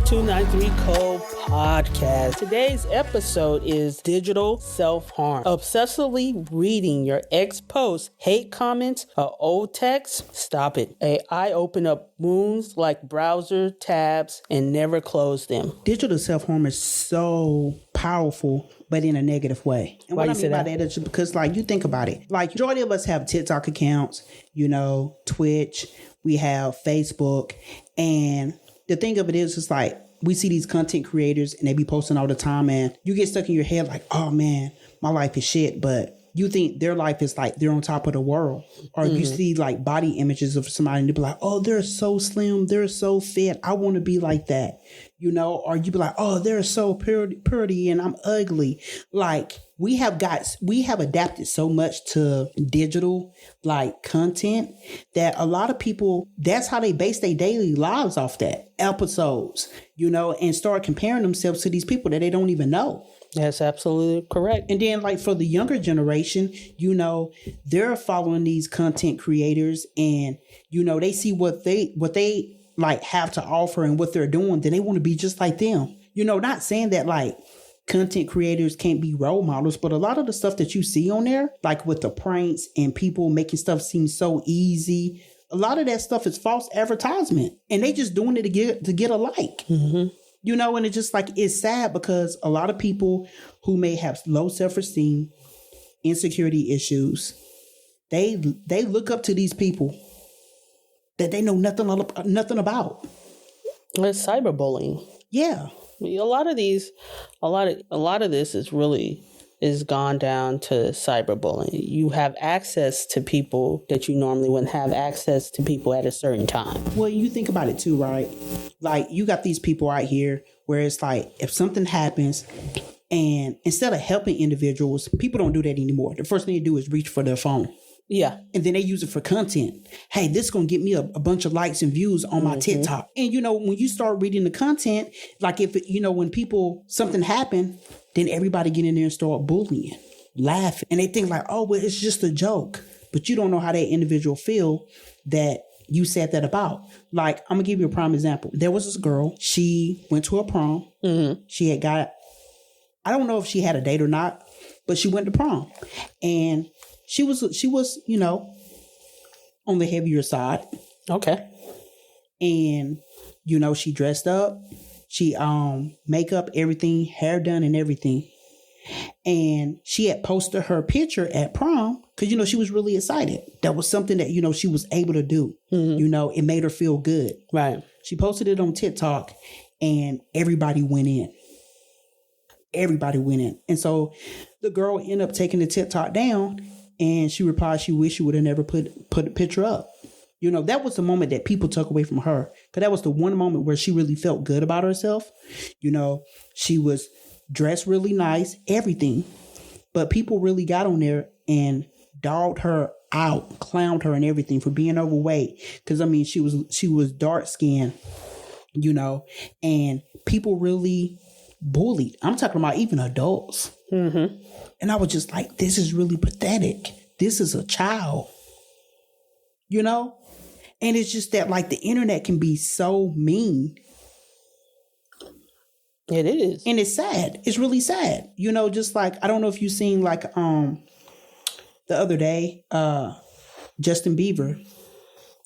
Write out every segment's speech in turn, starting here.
293 Code Podcast. Today's episode is digital self-harm. Obsessively reading your ex posts, hate comments, or old texts? Stop it. AI open up wounds like browser tabs and never close them. Digital self-harm is so powerful, but in a negative way. And Why what I you say mean by that? that is because, you think about it. Majority of us have TikTok accounts, Twitch, we have Facebook. And the thing of it is we see these content creators and they be posting all the time, and you get stuck in your head like, oh man, my life is shit. But you think their life is like they're on top of the world. Or you see body images of somebody and they be like, oh, they're so slim, they're so fit, I want to be like that. Or you be like, oh, they're so pretty and I'm ugly. We have adapted so much to digital content that a lot of people, that's how they base their daily lives off that episodes, and start comparing themselves to these people that they don't even know. That's absolutely correct. And then for the younger generation, they're following these content creators and, they see what they have to offer and what they're doing, then they want to be just like them. Not saying that content creators can't be role models, but a lot of the stuff that you see on there, with the pranks and people making stuff seem so easy, a lot of that stuff is false advertisement and they just doing it to get a like. Mm-hmm. And it's just it's sad because a lot of people who may have low self-esteem, insecurity issues, they look up to these people that they know nothing about. It's cyberbullying. Yeah. A lot of this is gone down to cyberbullying. You have access to people that you normally wouldn't have access to people at a certain time. Well, you think about it too, right? You got these people out here where it's if something happens and instead of helping individuals, people don't do that anymore. The first thing they do is reach for their phone. Yeah. And then they use it for content. Hey, this is going to get me a bunch of likes and views on my TikTok. And, when you start reading the content, when something happened, then everybody get in there and start bullying, laughing. And they think oh, well, it's just a joke. But you don't know how that individual feel that you said that about. I'm going to give you a prime example. There was this girl. She went to a prom. Mm-hmm. She had I don't know if she had a date or not, but she went to prom. And she was, on the heavier side. Okay. And, she dressed up. She makeup, everything, hair done and everything. And she had posted her picture at prom because, she was really excited. That was something that, she was able to do. Mm-hmm. It made her feel good. Right. She posted it on TikTok and everybody went in. And so the girl ended up taking the TikTok down and she replied she wished she would have never put a picture up. That was the moment that people took away from her. Because that was the one moment where she really felt good about herself. She was dressed really nice, everything. But people really got on there and dogged her out, clowned her and everything for being overweight. Because, she was dark skinned, and people really bullied. I'm talking about even adults. Mm-hmm. And I was just this is really pathetic. This is a child, And it's just that the internet can be so mean. It is. And it's sad. It's really sad. Just I don't know if you've seen the other day, Justin Bieber,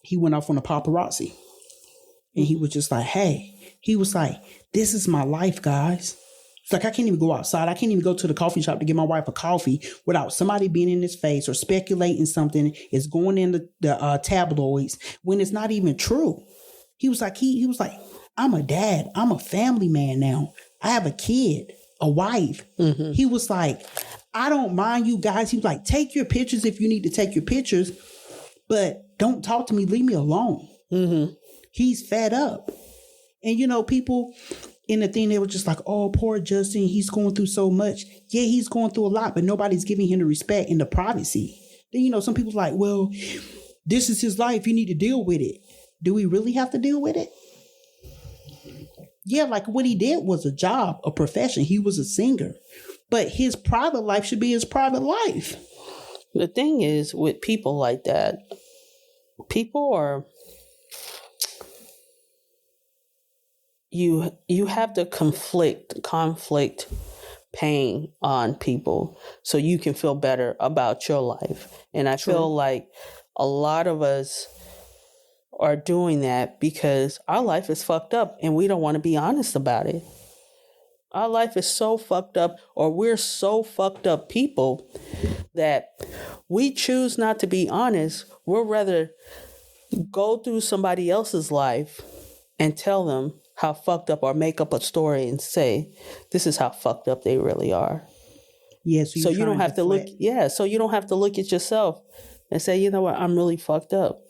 he went off on a paparazzi. And he was just this is my life, guys. It's I can't even go outside. I can't even go to the coffee shop to get my wife a coffee without somebody being in his face or speculating something is going in the tabloids when it's not even true. He was he was I'm a dad. I'm a family man now. I have a kid, a wife. Mm-hmm. He was I don't mind you guys. He was take your pictures if you need to take your pictures, but don't talk to me. Leave me alone. Mm-hmm. He's fed up. And, people in the thing, they were just oh, poor Justin, he's going through so much. Yeah, he's going through a lot, but nobody's giving him the respect and the privacy. Then, some people's well, this is his life. You need to deal with it. Do we really have to deal with it? Yeah, what he did was a job, a profession. He was a singer. But his private life should be his private life. The thing is, with people like that, people are you have to conflict pain on people so you can feel better about your life. And I feel like a lot of us are doing that because our life is fucked up and we don't want to be honest about it. Our life is so fucked up, or we're so fucked up people that we choose not to be honest. We'll rather go through somebody else's life and tell them how fucked up, or make up a story and say, this is how fucked up they really are. Yeah, so you don't have to look. Yeah, so you don't have to look at yourself and say, you know what, I'm really fucked up.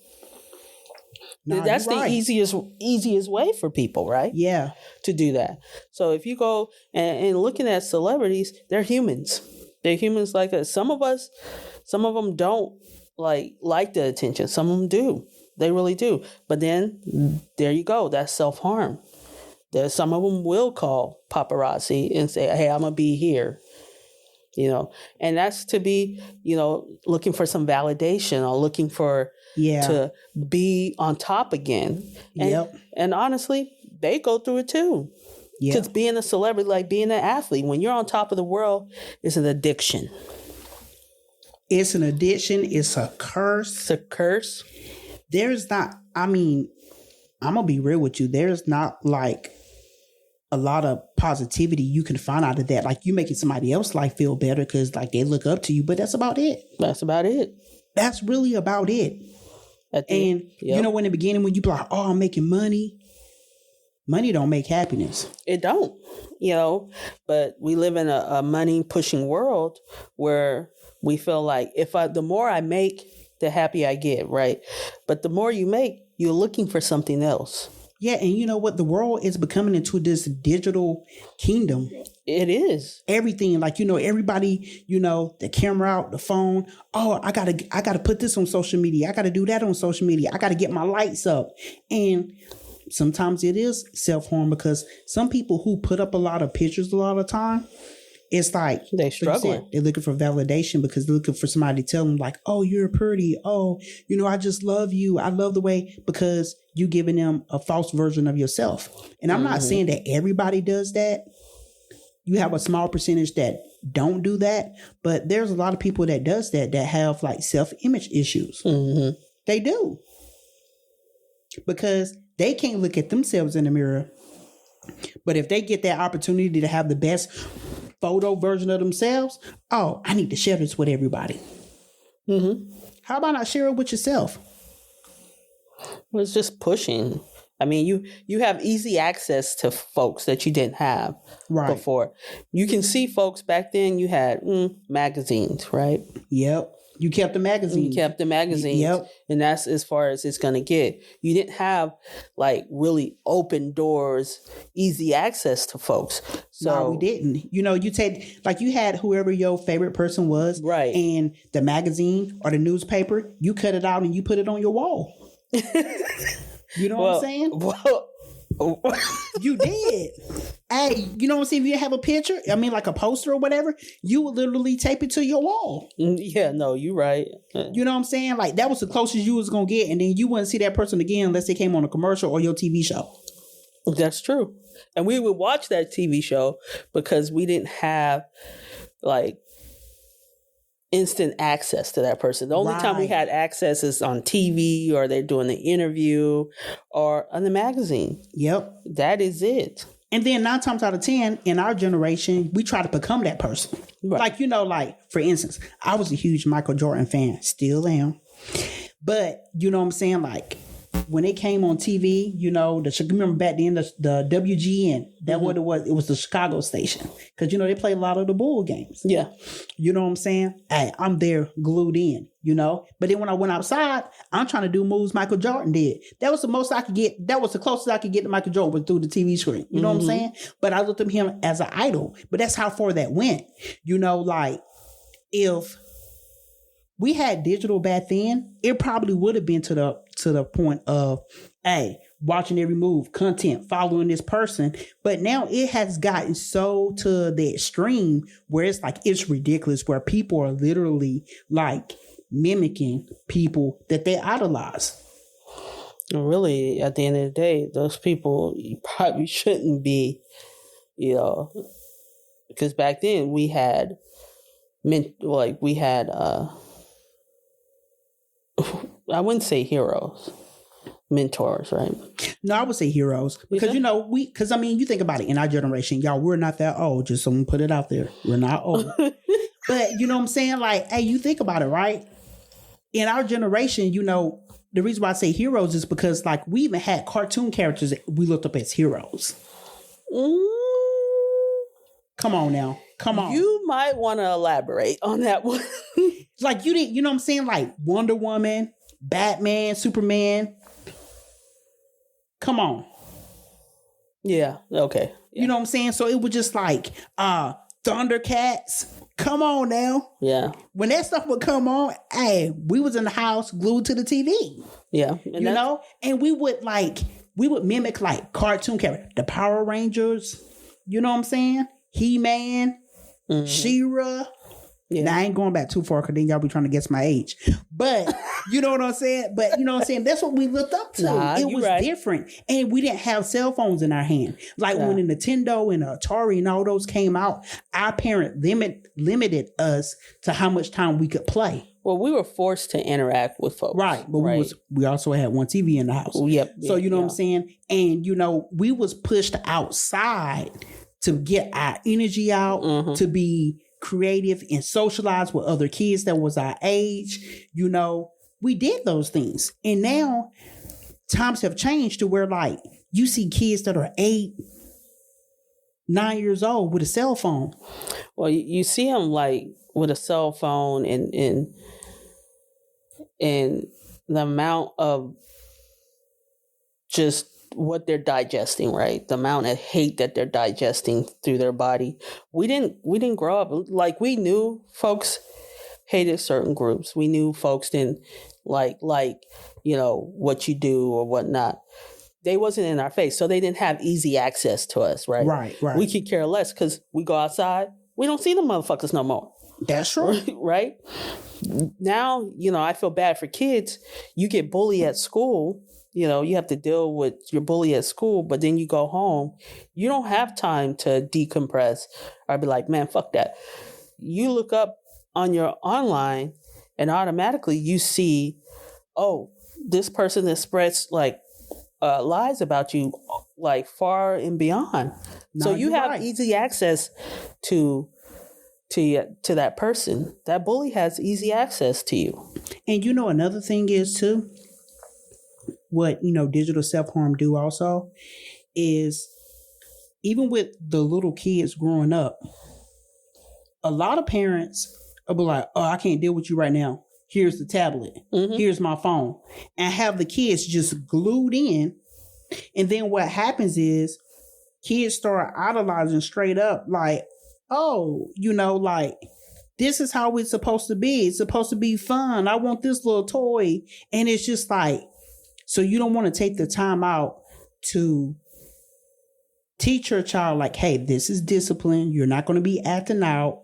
That's the easiest way for people, right? Yeah. To do that. So if you go and looking at celebrities, they're humans. They're humans like us. Some of them don't like the attention. Some of them do. They really do. But then there you go. That's self-harm. Some of them will call paparazzi and say, hey, I'm going to be here. And that's to be, looking for some validation, or looking for to be on top again. And honestly, they go through it too. Because being a celebrity, like being an athlete, when you're on top of the world, is an addiction. It's an addiction. It's a curse. It's a curse. There's not, I'm going to be real with you. There's not like a lot of positivity you can find out of that. Like, you making somebody else's life feel better because like they look up to you, but that's about it. That's about it. That's really about it. In the beginning when you be like, oh, I'm making money. Money don't make happiness. It don't, but we live in a money pushing world where we feel like the more I make, the happier I get, right? But the more you make, you're looking for something else. Yeah, and you know what? The world is becoming into this digital kingdom. It is. Everything, like, everybody, the camera out, the phone. Oh, I gotta put this on social media. I gotta do that on social media. I gotta get my lights up. And sometimes it is self-harm, because some people who put up a lot of pictures a lot of time, it's like they're struggling. They're looking for validation because they're looking for somebody to tell them like, oh, you're pretty. Oh, I just love you. I love the way, because you giving them a false version of yourself. And I'm not saying that everybody does that. You have a small percentage that don't do that, but there's a lot of people that does that have like self-image issues. Mm-hmm. They do. Because they can't look at themselves in the mirror. But if they get that opportunity to have the best photo version of themselves, oh, I need to share this with everybody. Mm-hmm. How about not share it with yourself? Well, it's just pushing. I mean, you have easy access to folks that you didn't have before. You can see folks back then. You had magazines, right? Yep. You kept the magazines. Yep. And that's as far as it's going to get. You didn't have like really open doors, easy access to folks. So no, we didn't. You take, like, you had whoever your favorite person was. Right. And the magazine or the newspaper, you cut it out and you put it on your wall. You know what I'm saying? Well, you did. Hey, you know what I'm saying? If you have a picture, like a poster or whatever, you would literally tape it to your wall. Yeah, no, you're right. You know what I'm saying? Like, that was the closest you was going to get. And then you wouldn't see that person again unless they came on a commercial or your TV show. That's true. And we would watch that TV show because we didn't have like instant access to that person. The only time we had access is on TV, or they're doing the interview, or on the magazine. Yep. That is it. And then 9 times out of 10 in our generation, we try to become that person. Right. Like, for instance, I was a huge Michael Jordan fan, still am. But you know what I'm saying? Like, when it came on TV, remember back then, the WGN, that what it was. It was the Chicago station. Because, they played a lot of the Bull games. Yeah. You know what I'm saying? Hey, I'm there glued in, But then when I went outside, I'm trying to do moves Michael Jordan did. That was the most I could get. That was the closest I could get to Michael Jordan, was through the TV screen. You know what I'm saying? But I looked at him as an idol. But that's how far that went. Like, if we had digital back then, it probably would have been to the point of, hey, watching every move, content, following this person. But now it has gotten so to the extreme where it's like, it's ridiculous, where people are literally like mimicking people that they idolize. Really, at the end of the day, those people you probably shouldn't be, you know, because back then we had, I wouldn't say heroes, mentors, right? No, I would say heroes because because I mean, you think about it. In our generation, y'all, we're not that old. Just someone put it out there. We're not old, but you know what I'm saying? Like, hey, you think about it, right? In our generation, the reason why I say heroes is because like we even had cartoon characters that we looked up as heroes. Come on now. Come on. You might want to elaborate on that one. Like you didn't, you know what I'm saying? Like Wonder Woman, Batman, Superman. Come on. Yeah. Okay. Yeah. You know what I'm saying? So it was just like Thundercats. Come on now. Yeah. When that stuff would come on, hey, we was in the house glued to the TV. Yeah. And we would mimic like cartoon characters. The Power Rangers. You know what I'm saying? He-Man. Mm-hmm. She-Ra. Yeah. Now, I ain't going back too far because then y'all be trying to guess my age. But you know what I'm saying? But you know what I'm saying? That's what we looked up to. It was different. And we didn't have cell phones in our hand. Like when the Nintendo and Atari and all those came out, our parent limited us to how much time we could play. Well, we were forced to interact with folks. Right. But we also had one TV in the house. Yep. So you know what I'm saying? And we was pushed outside to get our energy out, mm-hmm. to be creative and socialize with other kids that was our age. We did those things. And now times have changed to where like you see kids that are 8, 9 years old with a cell phone. Well, you see them like with a cell phone and the amount of just what they're digesting, right? The amount of hate that they're digesting through their body. We didn't grow up like we knew folks hated certain groups. We knew folks didn't like what you do or whatnot. They wasn't in our face, so they didn't have easy access to us, right? Right. We could care less because we go outside. We don't see them motherfuckers no more. That's true. Right? Now, I feel bad for kids. You get bullied at school. You have to deal with your bully at school, but then you go home. You don't have time to decompress or be like, man, fuck that. You look up on your online and automatically you see, oh, this person that spreads like lies about you like far and beyond. No, so you have easy access to that person. That bully has easy access to you. And another thing is too, what digital self-harm do also is even with the little kids growing up, a lot of parents will be like, oh, I can't deal with you right now. Here's the tablet. Mm-hmm. Here's my phone. And have the kids just glued in. And then what happens is kids start idolizing straight up like, oh, like this is how it's supposed to be. It's supposed to be fun. I want this little toy. And it's just like, so you don't want to take the time out to teach your child like, hey, this is discipline. You're not going to be acting out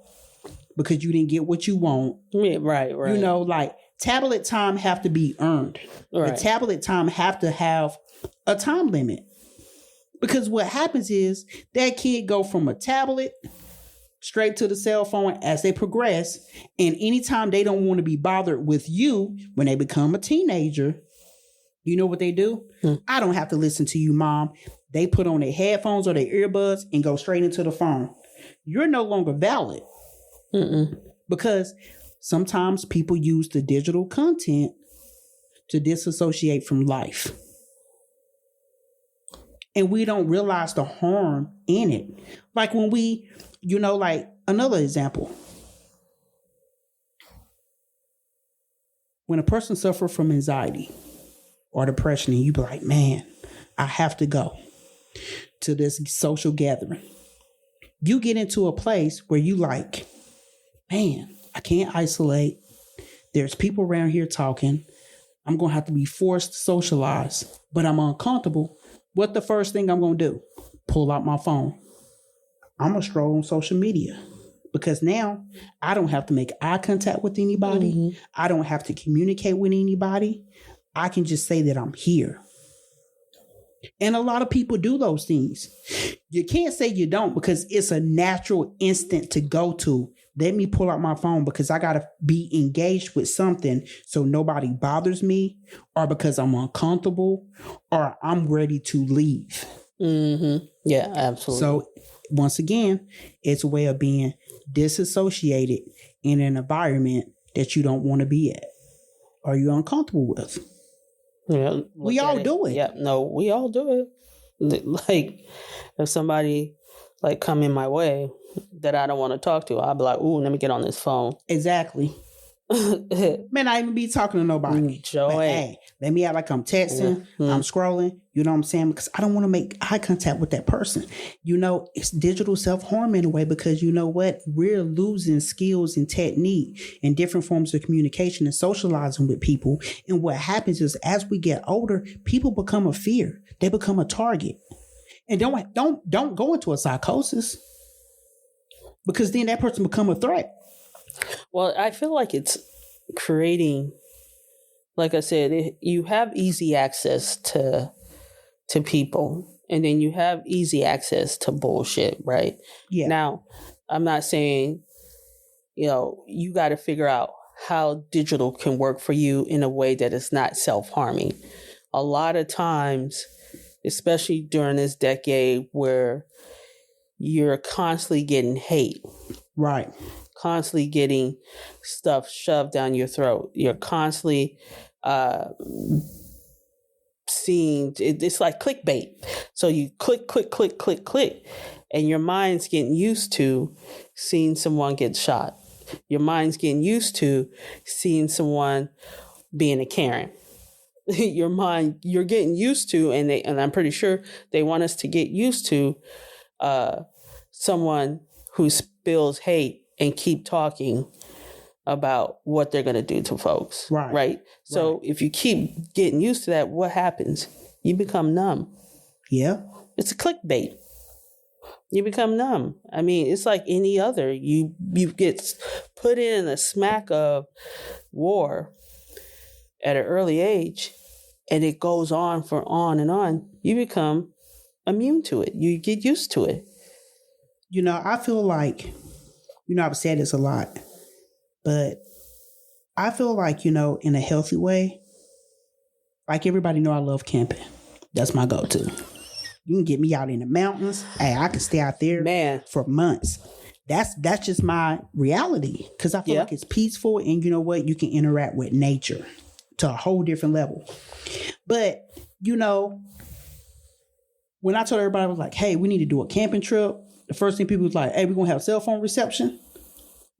because you didn't get what you want. Yeah, right. Like tablet time have to be earned. Right. The tablet time have to have a time limit. Because what happens is that kid go from a tablet straight to the cell phone as they progress. And anytime they don't want to be bothered with you when they become a teenager, you know what they do? I don't have to listen to you, Mom. They put on their headphones or their earbuds and go straight into the phone. You're no longer valid. Because sometimes people use the digital content to disassociate from life. And we don't realize the harm in it. Like when we, like another example. When a person suffers from anxiety or depression and you be like, man, I have to go to this social gathering. You get into a place where you like, man, I can't isolate. There's people around here talking. I'm going to have to be forced to socialize, but I'm uncomfortable. What the first thing I'm going to do? Pull out my phone. I'm going to stroll on social media because now I don't have to make eye contact with anybody. Mm-hmm. I don't have to communicate with anybody. I can just say that I'm here. And a lot of people do those things. You can't say you don't because it's a natural instinct to go to. Let me pull out my phone because I got to be engaged with something so nobody bothers me, or because I'm uncomfortable, or I'm ready to leave. Mm-hmm. Yeah, absolutely. So once again, it's a way of being disassociated in an environment that you don't want to be at or you're uncomfortable with. Yeah, we all do it. Yeah, no, we all do it. Like, if somebody like come in my way that I don't want to talk to, I'll be like, "Ooh, let me get on this phone." Exactly. Man, I even be talking to nobody. But, hey, let me act like I'm texting, I'm scrolling, you know what I'm saying? Because I don't want to make eye contact with that person. You know, it's digital self-harm in a way because you know what? We're losing skills and technique and different forms of communication and socializing with people. And what happens is as we get older, people become a fear. They become a target. And don't go into a psychosis because then that person become a threat. Well, I feel like it's creating, like I said, you have easy access to people, and then you have easy access to bullshit, right? Yeah. Now, I'm not saying, you got to figure out how digital can work for you in a way that is not self-harming. A lot of times, especially during this decade where you're constantly getting hate. Right. Constantly getting stuff shoved down your throat. You're constantly seeing, it's like clickbait. So you click, and your mind's getting used to seeing someone get shot. Your mind's getting used to seeing someone being a Karen. You're getting used to, and I'm pretty sure they want us to get used to someone who spills hate and keep talking about what they're going to do to folks. Right. So if you keep getting used to that, what happens? You become numb. Yeah. It's a clickbait. You become numb. I mean, it's like any other. You get put in a smack of war at an early age, and it goes on and on. You become immune to it. You get used to it. I feel like, I've said this a lot, but I feel like, in a healthy way, like everybody know I love camping. That's my go-to. You can get me out in the mountains. Hey, I can stay out there for months. That's just my reality because I feel like it's peaceful and you know what? You can interact with nature to a whole different level. But, when I told everybody, I was like, hey, we need to do a camping trip. The first thing people was like, hey, we're going to have cell phone reception.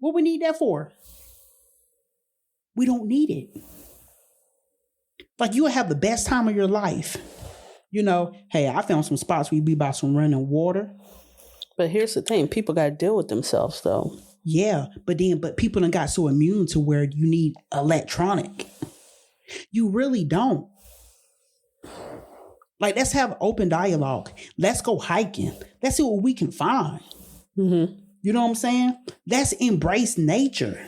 What we need that for? We don't need it. Like, you will have the best time of your life. Hey, I found some spots where you be by some running water. But here's the thing. People got to deal with themselves, though. Yeah, but people done got so immune to where you need electronic. You really don't. Like, let's have open dialogue. Let's go hiking. Let's see what we can find. Mm-hmm. You know what I'm saying? Let's embrace nature.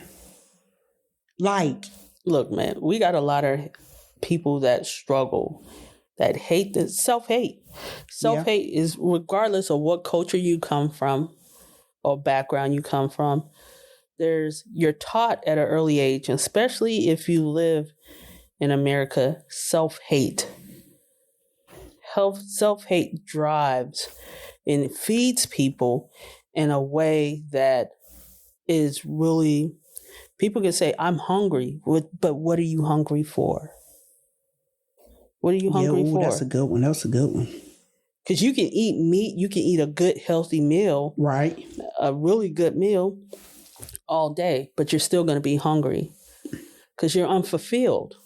Like, look, man, we got a lot of people that struggle, that hate the self-hate. Self-hate is regardless of what culture you come from or background you come from. You're taught at an early age, especially if you live in America, self-hate. Self-hate drives and it feeds people in a way that is really, people can say, I'm hungry, but what are you hungry for? What are you hungry for? That's a good one. Because you can eat meat, you can eat a good, healthy meal. Right. A really good meal all day, but you're still going to be hungry because you're unfulfilled.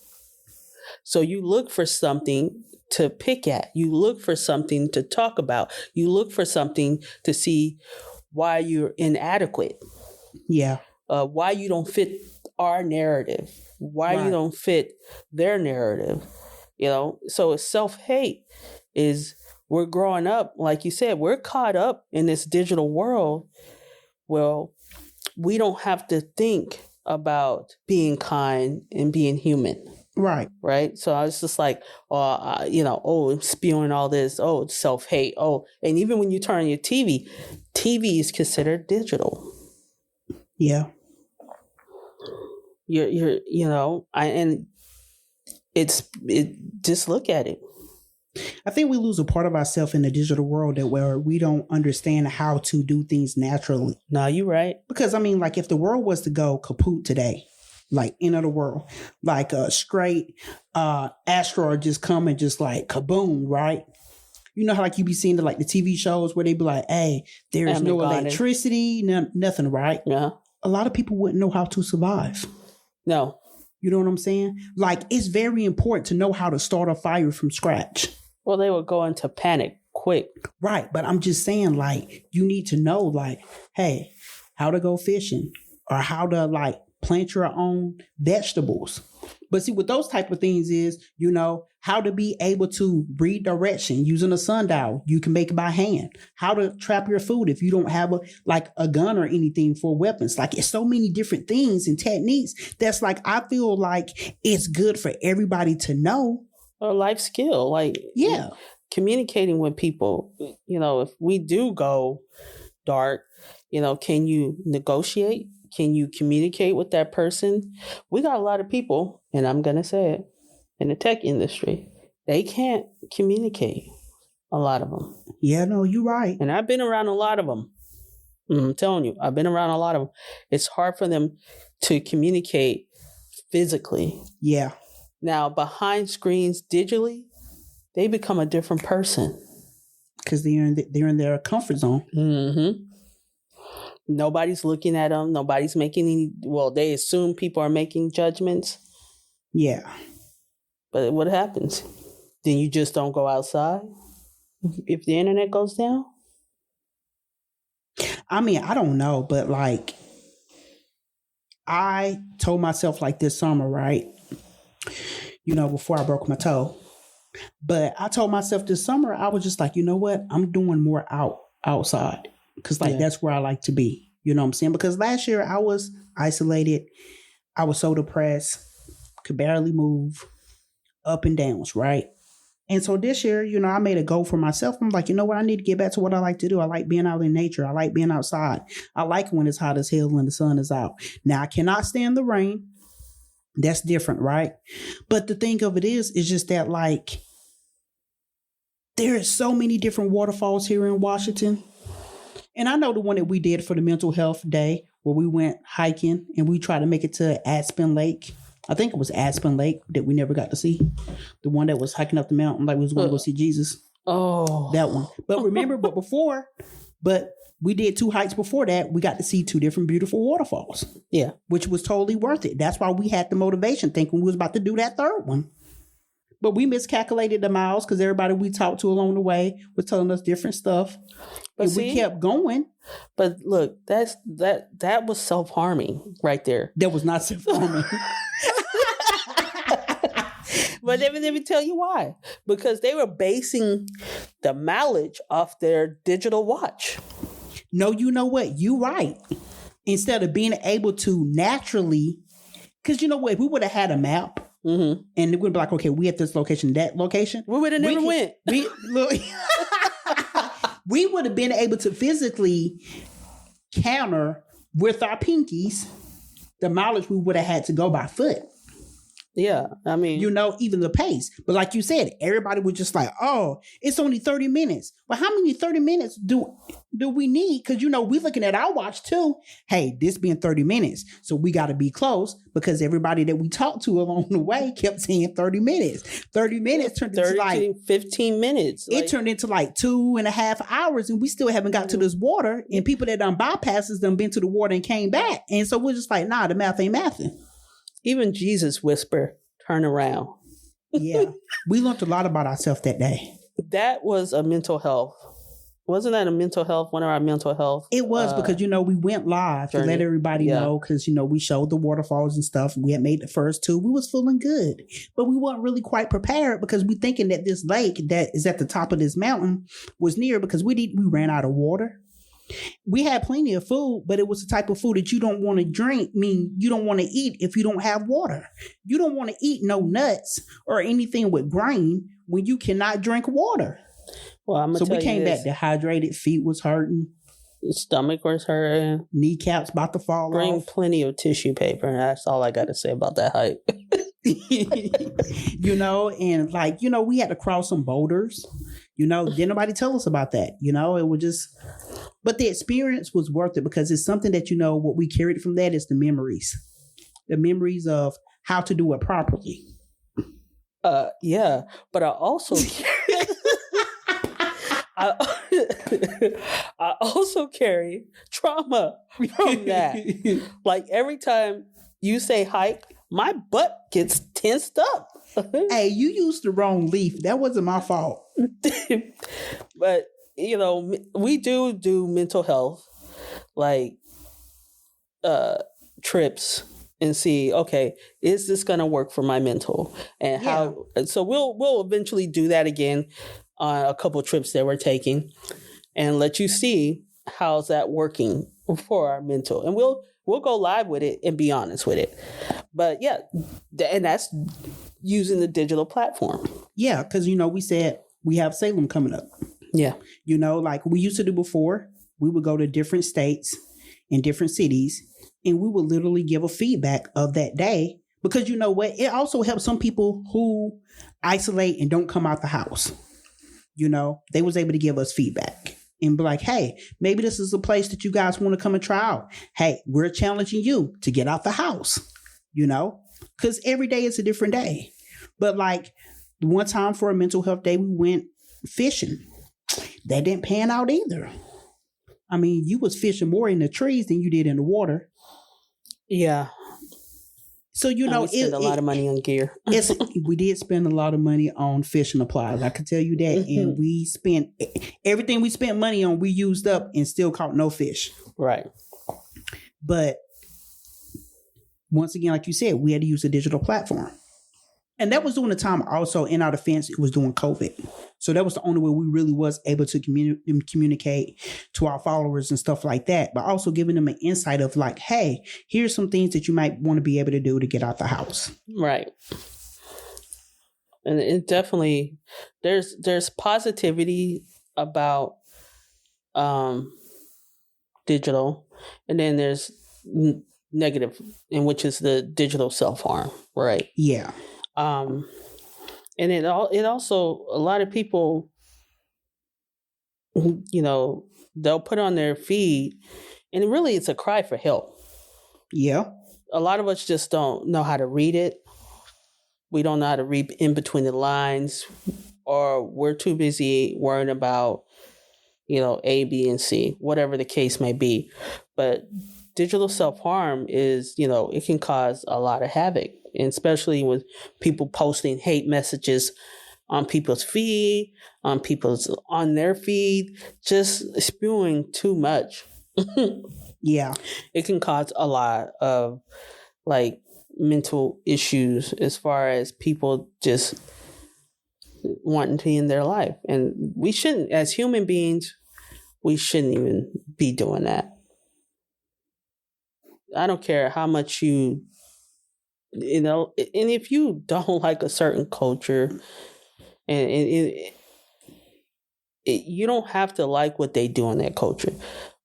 So you look for something to pick at. You look for something to talk about. You look for something to see why you're inadequate. Yeah. Why you don't fit our narrative. Why you don't fit their narrative. So it's self-hate is we're growing up, like you said, we're caught up in this digital world. Well, we don't have to think about being kind and being human. Right. Right. So I was just like, I'm spewing all this. Oh, it's self-hate. Oh, and even when you turn on your TV is considered digital. Yeah. Just look at it. I think we lose a part of ourselves in the digital world where we don't understand how to do things naturally. No, you're right. Because I mean, like if the world was to go kaput today, like end of the world, like a straight asteroid just come and just like kaboom, right? You know how like you be seeing the TV shows where they be like, hey, there's no electricity, nothing, right? Yeah. A lot of people wouldn't know how to survive. No. You know what I'm saying? Like it's very important to know how to start a fire from scratch. Well, they would go into panic quick. Right. But I'm just saying, like, you need to know, like, hey, how to go fishing or how to like plant your own vegetables. But see, what those type of things is, how to be able to read direction using a sundial. You can make it by hand. How to trap your food if you don't have a gun or anything for weapons. Like it's so many different things and techniques that's like, I feel like it's good for everybody to know. A life skill, yeah, communicating with people. If we do go dark, can you negotiate? Can you communicate with that person? We got a lot of people, and I'm going to say it, in the tech industry, they can't communicate, a lot of them. Yeah, no, you're right. And I've been around a lot of them. I'm telling you, I've been around a lot of them. It's hard for them to communicate physically. Yeah. Now, behind screens digitally, they become a different person. Because they're in their comfort zone. Mm-hmm. Nobody's looking at them. Nobody's making any... Well, they assume people are making judgments. Yeah. But what happens? Then you just don't go outside if the internet goes down? I mean, I don't know, but I told myself this summer, right? Before I broke my toe. But I told myself this summer, I was just like, you know what? I'm doing more outside. Because that's where I like to be. You know what I'm saying? Because last year I was isolated. I was so depressed. Could barely move. Up and downs, right? And so this year, I made a goal for myself. I'm like, you know what? I need to get back to what I like to do. I like being out in nature. I like being outside. I like when it's hot as hell when the sun is out. Now, I cannot stand the rain. That's different, right? But the thing of it is just that there is so many different waterfalls here in Washington. And I know the one that we did for the mental health day where we went hiking and we tried to make it to Aspen Lake. I think it was Aspen Lake that we never got to see. The one that was hiking up the mountain like we was going to go see Jesus. Oh. That one. But remember, but we did 2 hikes before that. We got to see 2 different beautiful waterfalls. Yeah. Which was totally worth it. That's why we had the motivation thinking we was about to do that 3rd one. But we miscalculated the miles because everybody we talked to along the way was telling us different stuff. But we kept going. But look, that was self-harming right there. That was not self-harming. But let me tell you why. Because they were basing the mileage off their digital watch. No, you know what? You're right. Instead of being able to naturally, because you know what? If we would have had a map, and it would be like, okay, we at this location, that location. We would have never went. We would have been able to physically counter with our pinkies the mileage we would have had to go by foot. Yeah, I mean... even the pace. But like you said, everybody was just like, oh, it's only 30 minutes. Well, how many 30 minutes do we need? Because, we're looking at our watch too. Hey, this being 30 minutes. So we got to be close because everybody that we talked to along the way kept saying 30 minutes. 30 minutes turned into 15 minutes. It turned into 2.5 hours and we still haven't got to this water. And people that done bypasses them been to the water and came back. And so we're just like, nah, the math ain't mathing. Even Jesus whispered, turn around. Yeah. We learned a lot about ourselves that day. That was a mental health. Wasn't that a mental health? One of our mental health? It was because, we went live to let everybody know because, we showed the waterfalls and stuff. We had made the first 2. We was feeling good, but we weren't really quite prepared because we thinking that this lake that is at the top of this mountain was near because we ran out of water. We had plenty of food, but it was the type of food that you don't want to drink. You don't want to eat if you don't have water. You don't want to eat no nuts or anything with grain when you cannot drink water. Well, I'm gonna so we came back dehydrated, feet was hurting, stomach was hurting, kneecaps about to fall Bring off. plenty of tissue paper. That's all I got to say about that hike. And we had to cross some boulders. Didn't nobody tell us about that. It was just, but the experience was worth it because it's something that, what we carried from that is the memories of how to do it properly. Yeah, but I also I also carry trauma from that. Like every time you say hike, my butt gets tensed up. Hey, you used the wrong leaf. That wasn't my fault. But we do mental health, like trips, and see, okay, is this going to work for my mental, and how? So we'll eventually do that again on a couple of trips that we're taking, and let you see how's that working for our mental, and we'll go live with it and be honest with it. But yeah, and that's using the digital platform. Yeah, because we said we have Salem coming up. Yeah, like we used to do before. We would go to different states and different cities, and we would literally give a feedback of that day. Because you know what? It also helps some people who isolate and don't come out the house. They was able to give us feedback and be like, hey, maybe this is a place that you guys want to come and try out. Hey, we're challenging you to get out the house, because every day is a different day. But like the one time for a mental health day, we went fishing. That didn't pan out either. I mean, you was fishing more in the trees than you did in the water. Yeah. So, we spent a lot of money on gear. We did spend a lot of money on fishing supplies. I can tell you that. Mm-hmm. And we spent everything we spent money on, we used up and still caught no fish. Right. But once again, like you said, we had to use a digital platform. And that was during the time also, in our defense, it was during COVID. So that was the only way we really was able to communicate to our followers and stuff like that. But also giving them an insight of like, hey, here's some things that you might want to be able to do to get out the house. Right. And it definitely, there's positivity about digital. And then there's negative, in which is the digital self-harm. Right. Yeah. And it also, a lot of people, they'll put on their feed, and really it's a cry for help. Yeah. A lot of us just don't know how to read it. We don't know how to read in between the lines, or we're too busy worrying about, A, B, and C, whatever the case may be. But digital self-harm is, it can cause a lot of havoc. And especially with people posting hate messages on people's feed, on their feed, just spewing too much. Yeah. It can cause a lot of like mental issues as far as people just wanting to end their life. And we shouldn't, as human beings, we shouldn't even be doing that. I don't care how much and if you don't like a certain culture, and you don't have to like what they do in that culture,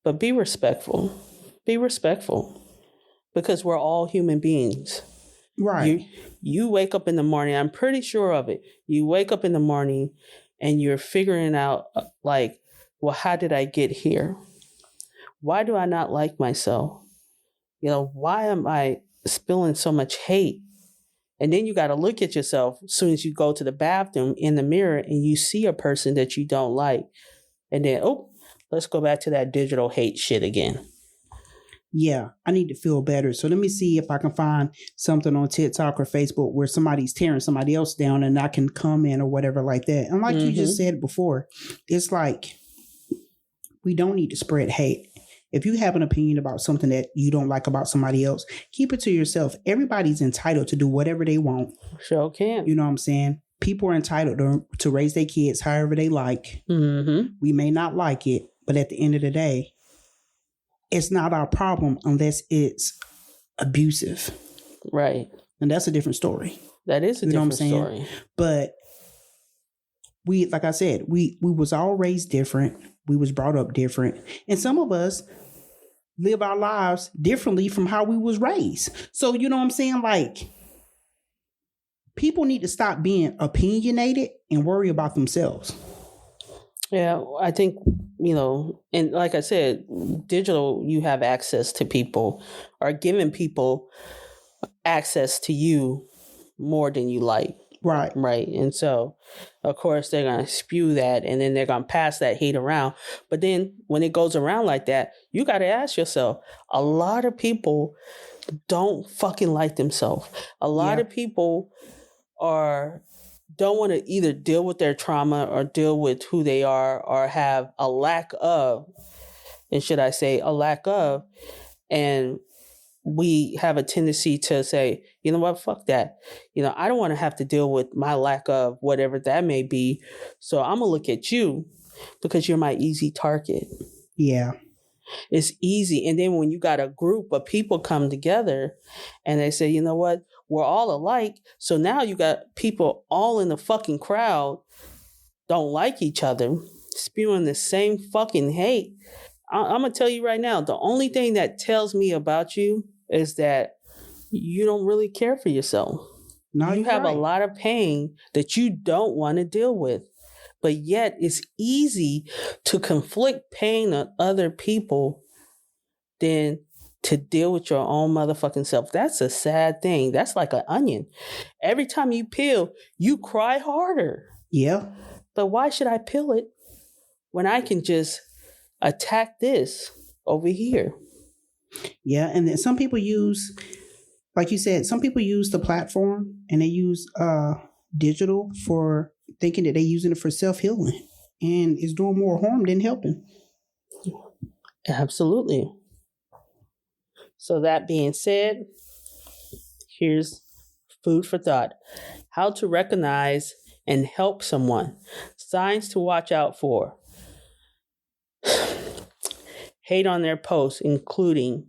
but be respectful. Be respectful, because we're all human beings. Right. You wake up in the morning, I'm pretty sure of it. You wake up in the morning and you're figuring out like, well, how did I get here? Why do I not like myself? Why am I spilling so much hate? And then you got to look at yourself as soon as you go to the bathroom in the mirror and you see a person that you don't like. And then, let's go back to that digital hate shit again. Yeah, I need to feel better. So let me see if I can find something on TikTok or Facebook where somebody's tearing somebody else down and I can comment or whatever like that. And like you just said before, it's like we don't need to spread hate. If you have an opinion about something that you don't like about somebody else, keep it to yourself. Everybody's entitled to do whatever they want. Sure can. You know what I'm saying? People are entitled to raise their kids however they like. Mm-hmm. We may not like it, but at the end of the day, it's not our problem unless it's abusive. Right. And that's a different story. That is a different story. But we, like I said, we was all raised different. We was brought up different. And some of us live our lives differently from how we was raised. So, you know what I'm saying? Like, people need to stop being opinionated and worry about themselves. Yeah, I think, and like I said, digital, you have access to people, or giving people access to you more than you like. Right. Right. And so, of course, they're going to spew that, and then they're going to pass that hate around. But then when it goes around like that, you got to ask yourself, a lot of people don't fucking like themselves. A lot of people don't want to either deal with their trauma or deal with who they are, or have a lack of, and should I say a lack of, and we have a tendency to say, you know what, fuck that. I don't want to have to deal with my lack of whatever that may be. So I'm going to look at you because you're my easy target. Yeah. It's easy. And then when you got a group of people come together and they say, you know what, we're all alike. So now you got people all in the fucking crowd don't like each other, spewing the same fucking hate. I'm going to tell you right now, the only thing that tells me about you is that you don't really care for yourself. No, you have a lot of pain that you don't want to deal with. But yet it's easy to conflict pain on other people than to deal with your own motherfucking self. That's a sad thing. That's like an onion. Every time you peel, you cry harder. Yeah. But why should I peel it when I can just attack this over here? Yeah, and then some people use, like you said, some people use the platform and they use digital for thinking that they're using it for self-healing, and it's doing more harm than helping. Absolutely. So that being said, here's food for thought. How to recognize and help someone. Signs to watch out for. Hate on their posts, including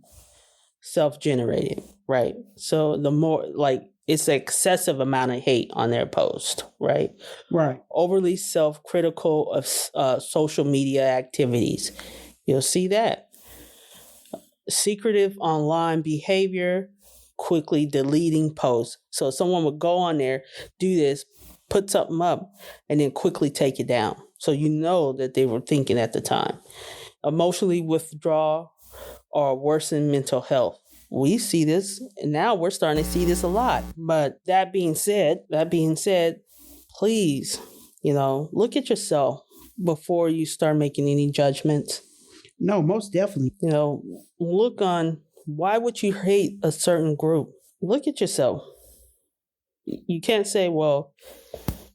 self-generated, right? So the more, like, it's an excessive amount of hate on their post, right? Right. Overly self-critical of social media activities. You'll see that. Secretive online behavior, quickly deleting posts. So someone would go on there, do this, put something up, and then quickly take it down. So you know that they were thinking at the time. Emotionally withdraw or worsen mental health. We see this, and now we're starting to see this a lot. But that being said, please, look at yourself before you start making any judgments. No, most definitely. Look on, why would you hate a certain group? Look at yourself. You can't say, well,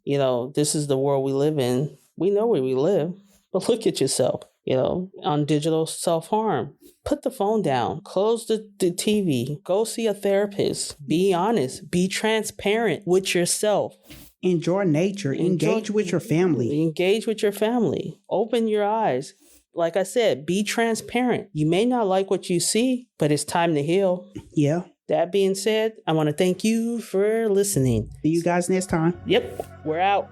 this is the world we live in. We know where we live, but look at yourself. On digital self-harm. Put the phone down. Close the TV. Go see a therapist. Be honest. Be transparent with yourself. Enjoy nature. Engage with your family. Engage with your family. Open your eyes. Like I said, be transparent. You may not like what you see, but it's time to heal. Yeah. That being said, I want to thank you for listening. See you guys next time. Yep. We're out.